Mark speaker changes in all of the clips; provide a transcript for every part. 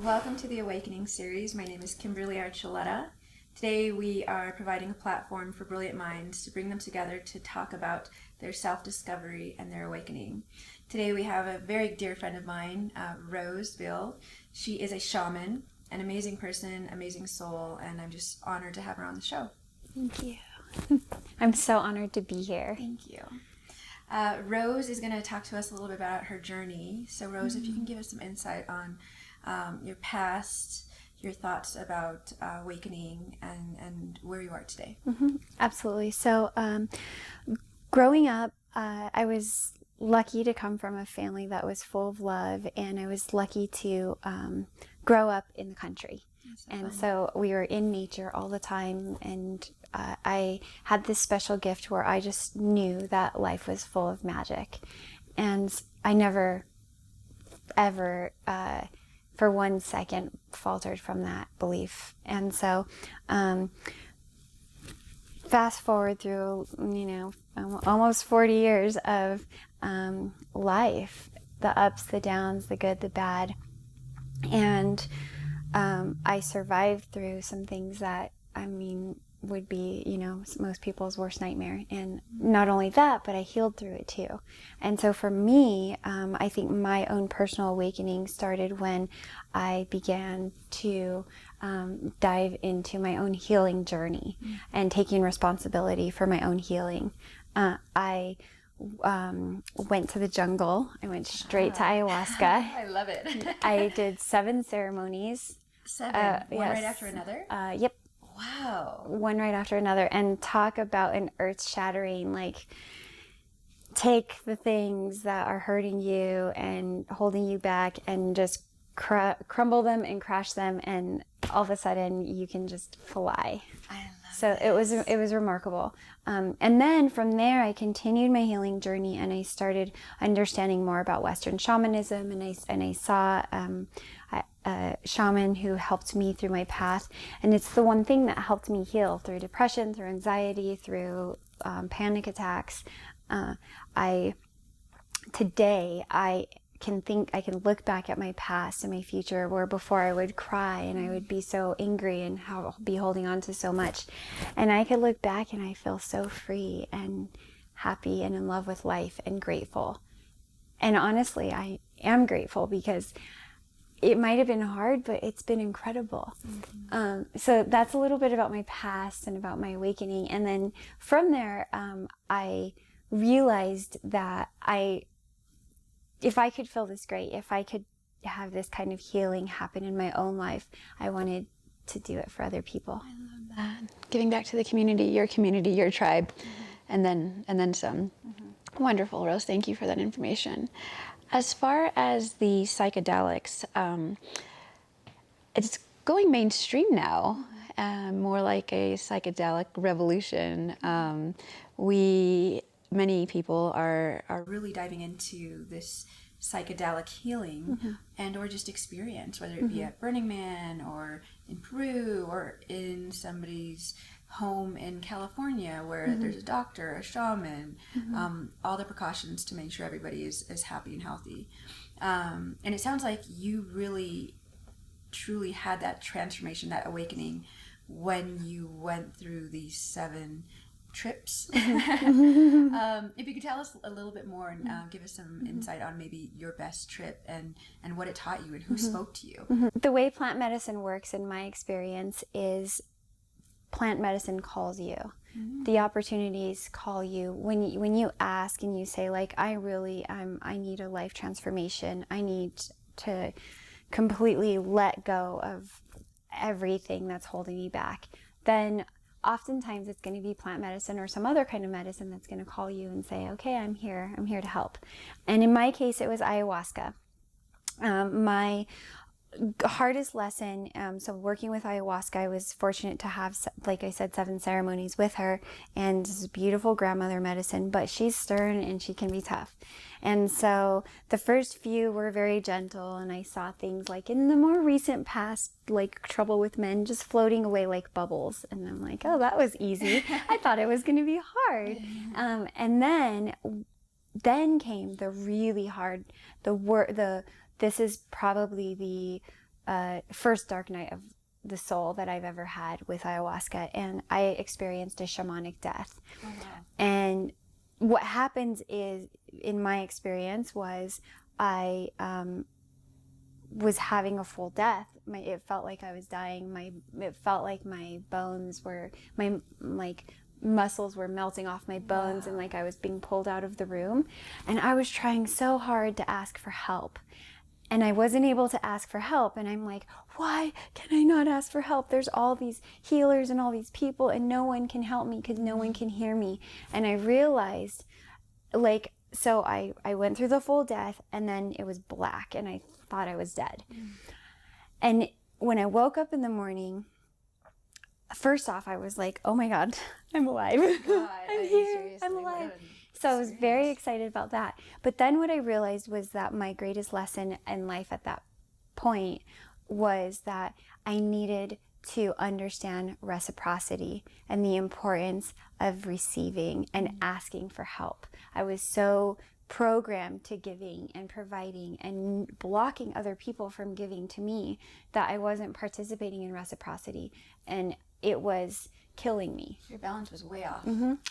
Speaker 1: Welcome to the Awakening series. My name is Kimberly Archuleta. Today we are providing a platform for brilliant minds to bring them together to talk about their self-discovery and their awakening. Today we have a very dear friend of mine, Rose Bill. She is a shaman, an amazing person, amazing soul, and I'm just honored to have her on the show.
Speaker 2: Thank you. I'm so honored to be here.
Speaker 1: Thank you. Rose is going to talk to us a little bit about her journey. So Rose, if you can give us some insight on your past, your thoughts about awakening, and where you are today.
Speaker 2: Absolutely. So growing up, I was lucky to come from a family that was full of love, and I was lucky to grow up in the country. So we were in nature all the time, and I had this special gift where I just knew that life was full of magic. And I never, ever, for 1 second faltered from that belief. And so fast forward through, almost 40 years of life, the ups, the downs, the good, the bad. And I survived through some things that, would be, most people's worst nightmare. And not only that, but I healed through it too. And so for me, I think my own personal awakening started when I began to dive into my own healing journey and taking responsibility for my own healing. I went to the jungle. I went straight to ayahuasca.
Speaker 1: I love it.
Speaker 2: I did 7 ceremonies.
Speaker 1: 7? One
Speaker 2: yes.
Speaker 1: right after another?
Speaker 2: Yep.
Speaker 1: Wow.
Speaker 2: One right after another. And talk about an earth-shattering, take the things that are hurting you and holding you back and just crumble them and crash them, and all of a sudden you can just fly.
Speaker 1: I love
Speaker 2: So it was remarkable. And then from there I continued my healing journey, and I started understanding more about Western shamanism, and I saw a shaman who helped me through my path. And it's the one thing that helped me heal through depression, through anxiety, through panic attacks. Today I can look back at my past and my future, where before I would cry and I would be so angry and be holding on to so much. And I could look back and I feel so free and happy and in love with life and grateful. And honestly, I am grateful because it might have been hard, but it's been incredible. So that's a little bit about my past and about my awakening. And then from there, I realized that if I could feel this great, if I could have this kind of healing happen in my own life, I wanted to do it for other people.
Speaker 3: I love that. Giving back to the community, your tribe, and then some. Wonderful, Rose. Thank you for that information. As far as the psychedelics, it's going mainstream now, more like a psychedelic revolution. Many people are
Speaker 1: really diving into this psychedelic healing and or just experience, whether it be at Burning Man or in Peru or in somebody's home in California where there's a doctor, a shaman, all the precautions to make sure everybody is happy and healthy. And it sounds like you really truly had that transformation, that awakening, when you went through these 7 trips. If you could tell us a little bit more and give us some insight on maybe your best trip and what it taught you and who spoke to you.
Speaker 2: The way plant medicine works, in my experience, is plant medicine calls you. The opportunities call you. When you ask and you say, I need a life transformation. I need to completely let go of everything that's holding me back. Then oftentimes it's going to be plant medicine or some other kind of medicine that's going to call you and say, okay, I'm here to help. And in my case, it was ayahuasca. My hardest lesson, so working with ayahuasca, I was fortunate to have, like I said, 7 ceremonies with her, and this beautiful grandmother medicine, but she's stern and she can be tough. And so the first few were very gentle, and I saw things like in the more recent past, like trouble with men just floating away like bubbles. And I'm like, oh, that was easy. I thought it was going to be hard. And then came the really hard, this is probably first dark night of the soul that I've ever had with ayahuasca, and I experienced a shamanic death.
Speaker 1: Oh, wow.
Speaker 2: And what happens is, in my experience, was I was having a full death. It felt like I was dying. It felt like my bones were, my muscles were melting off my bones, and like I was being pulled out of the room. And I was trying so hard to ask for help, and I wasn't able to ask for help. And I'm like, why can I not ask for help? There's all these healers and all these people, and no one can help me because no one can hear me. And I realized, like, so I went through the full death, and then it was black, and I thought I was dead. And when I woke up in the morning, first off, I was like, oh my God, I'm alive. I'm here, I'm alive. So I was very excited about that. But then what I realized was that my greatest lesson in life at that point was that I needed to understand reciprocity and the importance of receiving and asking for help. I was so programmed to giving and providing and blocking other people from giving to me that I wasn't participating in reciprocity, and it was killing me.
Speaker 1: Your balance was way off.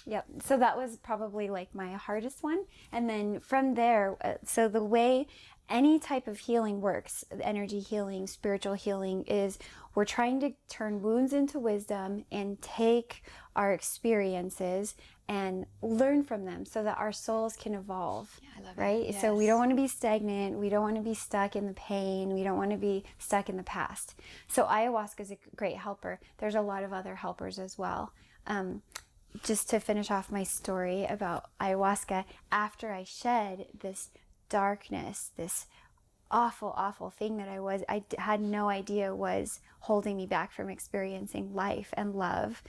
Speaker 2: Yep. So that was probably like my hardest one. And then from there, so the way any type of healing works, energy healing, spiritual healing, is we're trying to turn wounds into wisdom and take our experiences and learn from them so that our souls can evolve.
Speaker 1: Yeah, I love
Speaker 2: right?
Speaker 1: it. Yes.
Speaker 2: So we don't want to be stagnant. We don't want to be stuck in the pain. We don't want to be stuck in the past. So ayahuasca is a great helper. There's a lot of other helpers as well. Just to finish off my story about ayahuasca, after I shed this darkness, this awful, awful thing that I had no idea was holding me back from experiencing life and love.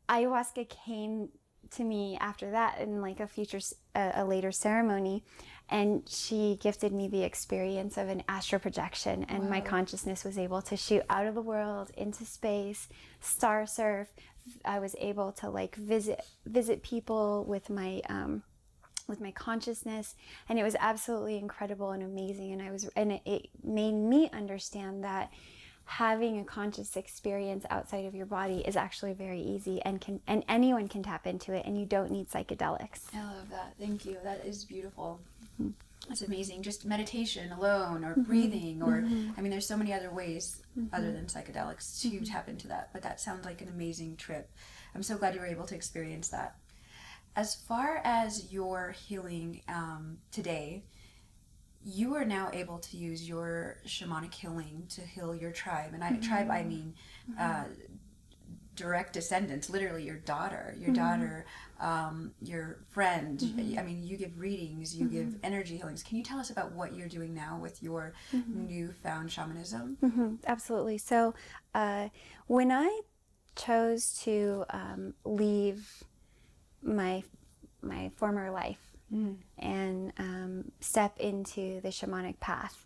Speaker 2: Ayahuasca came to me after that in like a later ceremony, and she gifted me the experience of an astral projection, and my consciousness was able to shoot out of the world into space, star surf. I was able to like visit people with my consciousness, and it was absolutely incredible and amazing. And it made me understand that having a conscious experience outside of your body is actually very easy, and anyone can tap into it, and you don't need psychedelics.
Speaker 1: I love that. Thank you. That is beautiful. That's amazing. Just meditation alone, or breathing, or I mean, there's so many other ways other than psychedelics to tap into that. But that sounds like an amazing trip. I'm so glad you were able to experience that. As far as your healing today, you are now able to use your shamanic healing to heal your tribe. And tribe, I mean direct descendants, literally your daughter, your friend. I mean, you give readings, you give energy healings. Can you tell us about what you're doing now with your newfound shamanism?
Speaker 2: Absolutely. So when I chose to leave my former life and step into the shamanic path,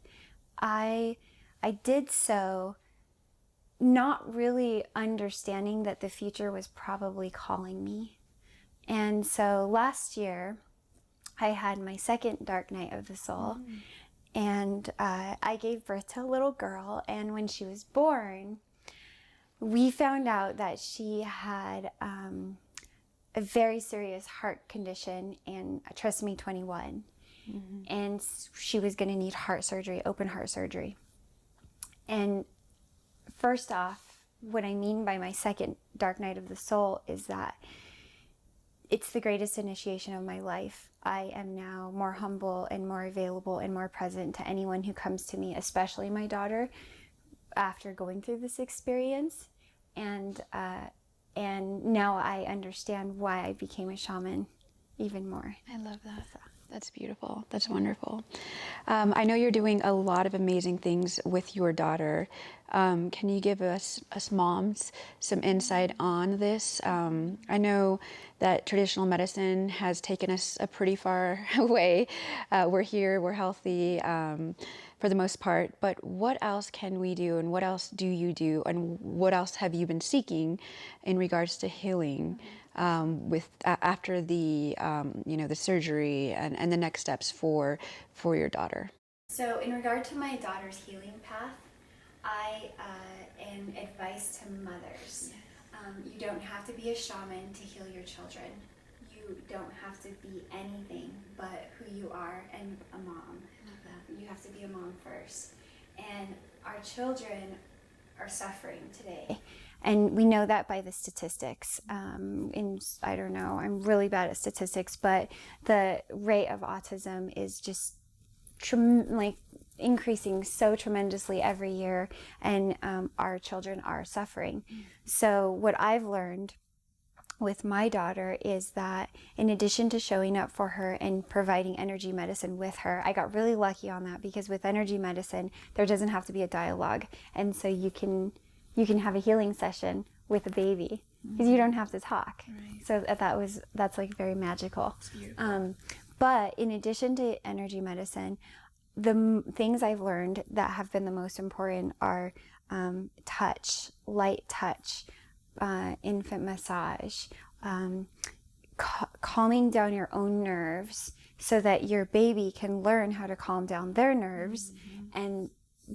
Speaker 2: I did so not really understanding that the future was probably calling me. And so last year I had my second dark night of the soul, and I gave birth to a little girl, and when she was born, we found out that she had a very serious heart condition, and trisomy 21. And she was going to need heart surgery, open heart surgery. And first off, what I mean by my second dark night of the soul is that it's the greatest initiation of my life. I am now more humble and more available and more present to anyone who comes to me, especially my daughter, after going through this experience. And now I understand why I became a shaman even more.
Speaker 3: I love that. That's beautiful. That's wonderful. I know you're doing a lot of amazing things with your daughter. Can you give us moms some insight on this? I know that traditional medicine has taken us a pretty far way. We're here, we're healthy for the most part, but what else can we do, and what else do you do, and what else have you been seeking in regards to healing after the the surgery and the next steps for your daughter?
Speaker 2: So in regard to my daughter's healing path, I am advice to mothers. You don't have to be a shaman to heal your children. You don't have to be anything but who you are and a mom. You have to be a mom first. And our children are suffering today. And we know that by the statistics. I don't know, I'm really bad at statistics, but the rate of autism is just increasing so tremendously every year, and our children are suffering. So what I've learned with my daughter is that in addition to showing up for her and providing energy medicine with her, I got really lucky on that, because with energy medicine there doesn't have to be a dialogue, and so you can have a healing session with a baby because you don't have to talk. Right. So that's like very magical. But in addition to energy medicine, the things I've learned that have been the most important are touch, light touch, infant massage, calming down your own nerves so that your baby can learn how to calm down their nerves. And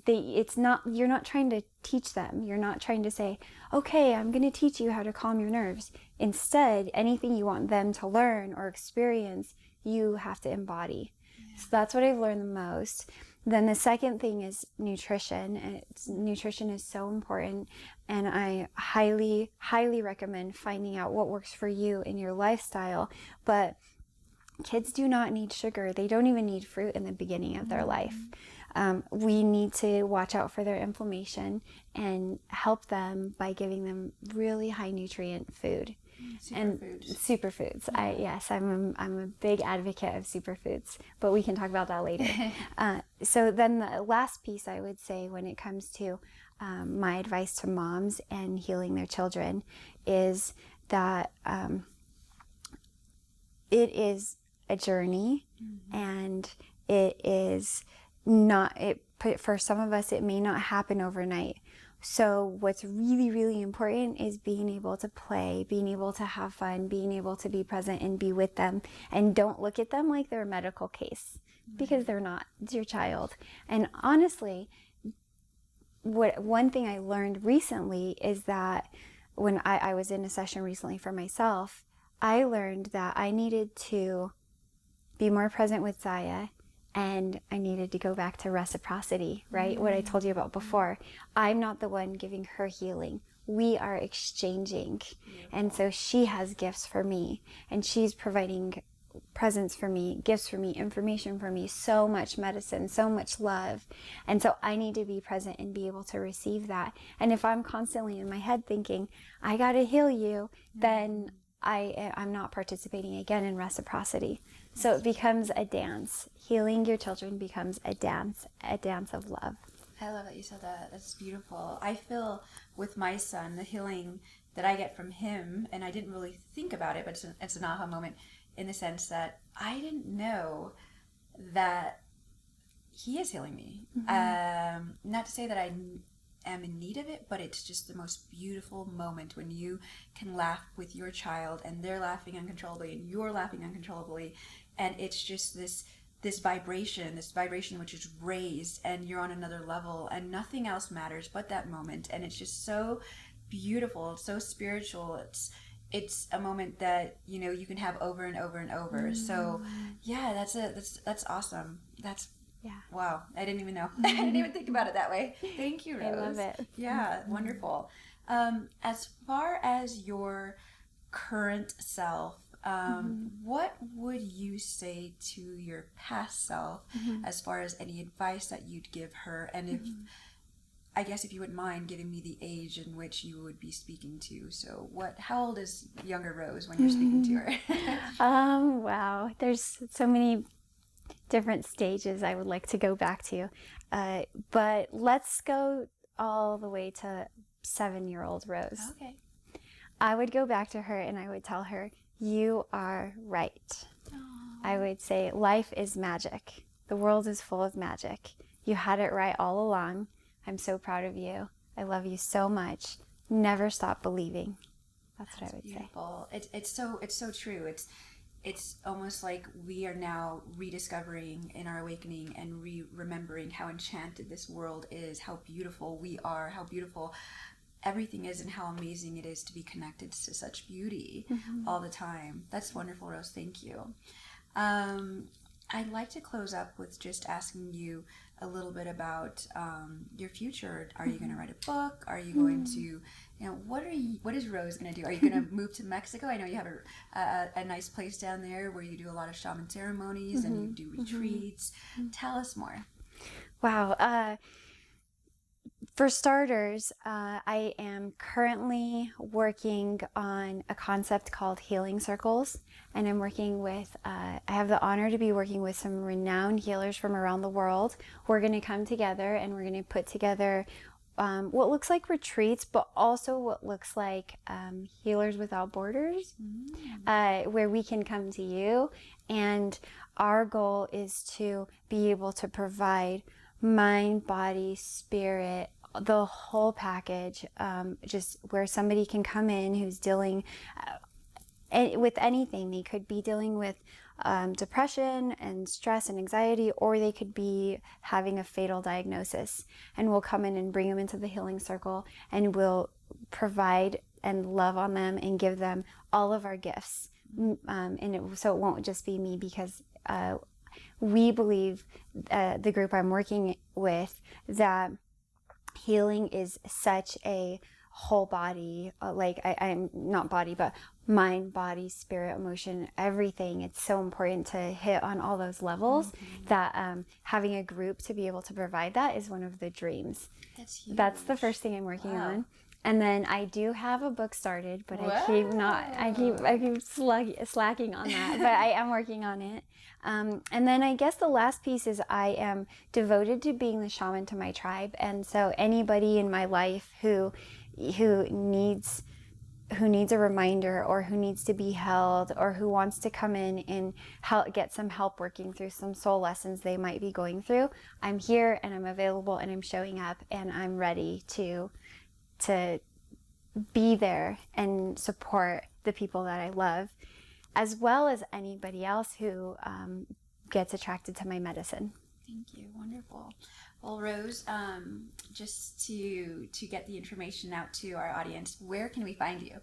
Speaker 2: you're not trying to teach them. You're not trying to say, okay, I'm going to teach you how to calm your nerves. Instead, anything you want them to learn or experience, you have to embody. So that's what I've learned the most. Then the second thing is nutrition. Nutrition is so important, and I highly, highly recommend finding out what works for you in your lifestyle. But kids do not need sugar. They don't even need fruit in the beginning of their life. We need to watch out for their inflammation and help them by giving them really high nutrient food. Superfoods. I'm a big advocate of superfoods, but we can talk about that later. So then the last piece I would say when it comes to my advice to moms and healing their children is that it is a journey, and it is not, for some of us, it may not happen overnight. So what's really, really important is being able to play, being able to have fun, being able to be present and be with them. And don't look at them like they're a medical case, because they're not. It's your child. And honestly, one thing I learned recently is that when I was in a session recently for myself, I learned that I needed to be more present with Zaya, and I needed to go back to reciprocity, right? What I told you about before. I'm not the one giving her healing. We are exchanging. And so she has gifts for me, and she's providing presents for me, gifts for me, information for me, so much medicine, so much love. And so I need to be present and be able to receive that. And if I'm constantly in my head thinking, I got to heal you, then I'm not participating again in reciprocity. So it becomes a dance. Healing your children becomes a dance of love.
Speaker 1: I love that you said that. That's beautiful. I feel with my son, the healing that I get from him, and I didn't really think about it, but it's an aha moment in the sense that I didn't know that he is healing me. Not to say that I am in need of it, but it's just the most beautiful moment when you can laugh with your child and they're laughing uncontrollably and you're laughing uncontrollably, and it's just this vibration which is raised, and you're on another level and nothing else matters but that moment, and it's just so beautiful. It's so spiritual. It's a moment that you can have over and over and over. So yeah, that's awesome. Wow, I didn't even know. I didn't even think about it that way. Thank you, Rose.
Speaker 2: I love it.
Speaker 1: Yeah, wonderful. As far as your current self, what would you say to your past self as far as any advice that you'd give her? And if you wouldn't mind giving me the age in which you would be speaking to. So how old is younger Rose when you're speaking to her?
Speaker 2: Wow, there's so many different stages I would like to go back to. But let's go all the way to 7-year-old Rose.
Speaker 1: Okay.
Speaker 2: I would go back to her and I would tell her, you are right. Aww. I would say, life is magic. The world is full of magic. You had it right all along. I'm so proud of you. I love you so much. Never stop believing. That's what I would
Speaker 1: beautiful. Say. It's so true. it's almost like we are now rediscovering in our awakening and remembering how enchanted this world is, how beautiful we are, how beautiful everything is, and how amazing it is to be connected to such beauty all the time. That's wonderful, Rose. Thank you. I'd like to close up with just asking you a little bit about your future. Are you going to write a book? Are you going to, what is Rose going to do? Are you going to move to Mexico? I know you have a nice place down there where you do a lot of shaman ceremonies and you do retreats. Tell us more.
Speaker 2: Wow. For starters, I am currently working on a concept called healing circles, and I'm working with, I have the honor to be working with some renowned healers from around the world. We're going to come together and we're going to put together what looks like retreats, but also what looks like Healers Without Borders, where we can come to you. And our goal is to be able to provide mind, body, spirit, the whole package, just where somebody can come in who's dealing with anything. They could be dealing with depression and stress and anxiety, or they could be having a fatal diagnosis. And we'll come in and bring them into the healing circle, and we'll provide and love on them and give them all of our gifts. So it won't just be me, because we believe, the group I'm working with, that healing is such a whole body, I'm not body, but mind, body, spirit, emotion, everything. It's so important to hit on all those levels that having a group to be able to provide that is one of the dreams.
Speaker 1: That's huge.
Speaker 2: That's the first thing I'm working on. And then I do have a book started, but I keep slacking on that, but I am working on it. And then I guess the last piece is I am devoted to being the shaman to my tribe. And so anybody in my life who needs a reminder, or who needs to be held, or who wants to come in and get some help working through some soul lessons they might be going through, I'm here and I'm available and I'm showing up and I'm ready to be there and support the people that I love, as well as anybody else who gets attracted to my medicine.
Speaker 1: Thank you. Wonderful. Well, Rose, just to get the information out to our audience, where can we find you?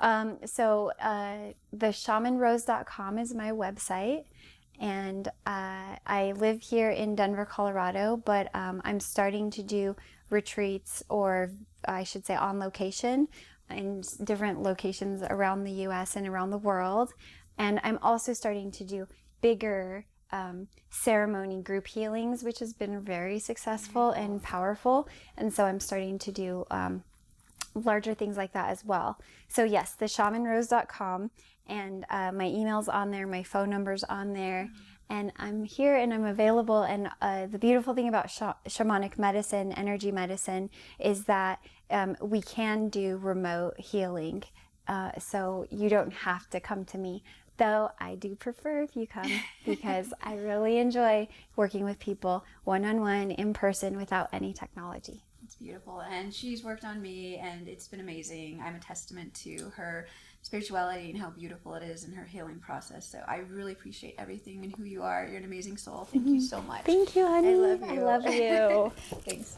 Speaker 2: TheShamanRose.com is my website. And I live here in Denver, Colorado, but I'm starting to do retreats, or I should say on location, in different locations around the U.S. and around the world. And I'm also starting to do bigger ceremony group healings, which has been very successful and powerful. And so I'm starting to do larger things like that as well. So yes, theshamanrose.com, and my email's on there, my phone number's on there, and I'm here and I'm available. And the beautiful thing about shamanic medicine, energy medicine, is that we can do remote healing. So you don't have to come to me, though I do prefer if you come, because I really enjoy working with people one-on-one, in person, without any technology.
Speaker 1: It's beautiful, and she's worked on me, and it's been amazing. I'm a testament to her spirituality and how beautiful it is in her healing process. So I really appreciate everything and who you are. You're an amazing soul. Thank you so much.
Speaker 2: Thank you, honey.
Speaker 1: I love you.
Speaker 2: I love you.
Speaker 1: Thanks.